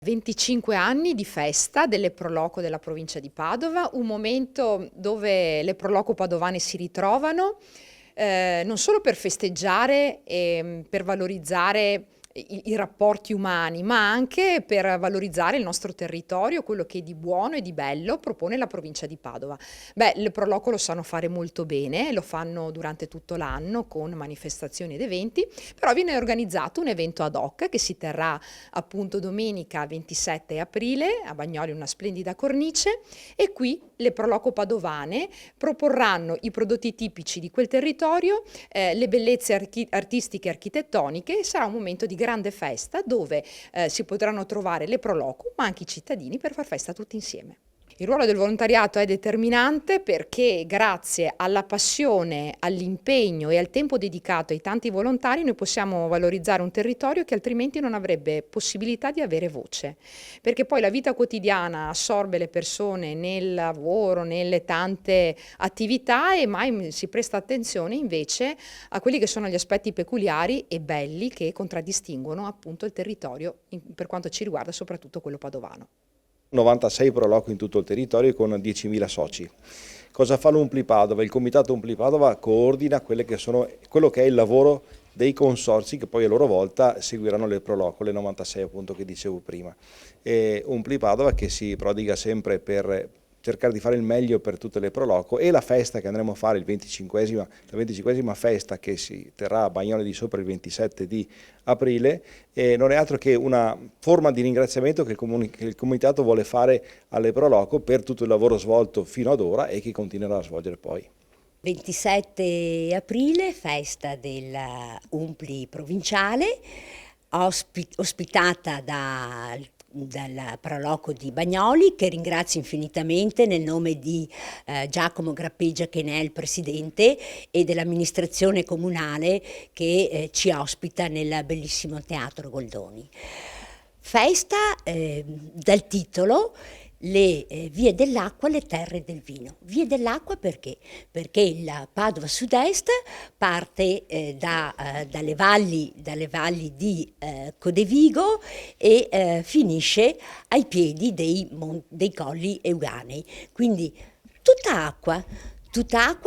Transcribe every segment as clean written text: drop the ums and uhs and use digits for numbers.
25 anni di festa delle Proloco della provincia di Padova, un momento dove le Proloco padovane si ritrovano, non solo per festeggiare e per valorizzare i rapporti umani, ma anche per valorizzare il nostro territorio, quello che di buono e di bello propone la provincia di Padova. Beh, le Proloco lo sanno fare molto bene, lo fanno durante tutto l'anno con manifestazioni ed eventi, però viene organizzato un evento ad hoc che si terrà appunto domenica 27 aprile a Bagnoli, una splendida cornice, e qui le Proloco padovane proporranno i prodotti tipici di quel territorio, le bellezze artistiche e architettoniche, e sarà un momento di grande festa dove si potranno trovare le Proloco ma anche i cittadini per far festa tutti insieme. Il ruolo del volontariato è determinante perché grazie alla passione, all'impegno e al tempo dedicato ai tanti volontari noi possiamo valorizzare un territorio che altrimenti non avrebbe possibilità di avere voce, perché poi la vita quotidiana assorbe le persone nel lavoro, nelle tante attività, e mai si presta attenzione invece a quelli che sono gli aspetti peculiari e belli che contraddistinguono appunto il territorio, per quanto ci riguarda soprattutto quello padovano. 96 Proloco in tutto il territorio con 10.000 soci. Cosa fa l'Umpli Padova? Il comitato Umpli Padova coordina quello che è il lavoro dei consorzi che poi a loro volta seguiranno le Proloco, le 96 appunto che dicevo prima. E Umpli Padova che si prodiga sempre per cercare di fare il meglio per tutte le Proloco, e la festa che andremo a fare, la 25esima festa che si terrà a Bagnoli di Sopra il 27 di aprile, non è altro che una forma di ringraziamento che il comitato vuole fare alle Proloco per tutto il lavoro svolto fino ad ora e che continuerà a svolgere poi. 27 aprile, festa della Umpli provinciale, ospitata dal Proloco di Bagnoli, che ringrazio infinitamente nel nome di Giacomo Grappeggia, che ne è il presidente, e dell'amministrazione comunale che ci ospita nel bellissimo Teatro Goldoni. Festa dal titolo le vie dell'acqua, le terre del vino. Vie dell'acqua perché? Perché il Padova Sud-Est parte dalle valli di Codevigo e finisce ai piedi dei colli euganei. Quindi tutta acqua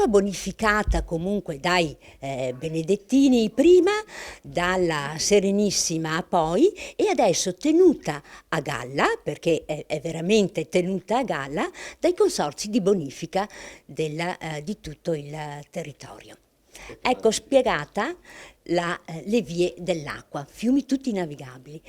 bonificata comunque dai benedettini prima, dalla Serenissima poi, e adesso tenuta a galla, perché è veramente tenuta a galla, dai consorzi di bonifica di tutto il territorio. Ecco spiegata le vie dell'acqua, fiumi tutti navigabili.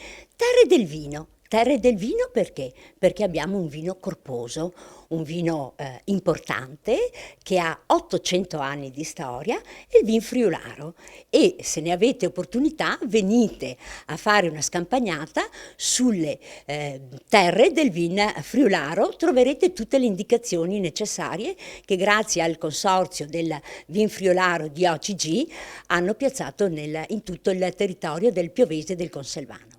Terre del vino perché? Perché abbiamo un vino corposo, un vino importante che ha 800 anni di storia, è il vin friularo, e se ne avete opportunità venite a fare una scampagnata sulle terre del vin friularo, troverete tutte le indicazioni necessarie che grazie al consorzio del vin friularo di OCG hanno piazzato in tutto il territorio del Piovese e del Conselvano.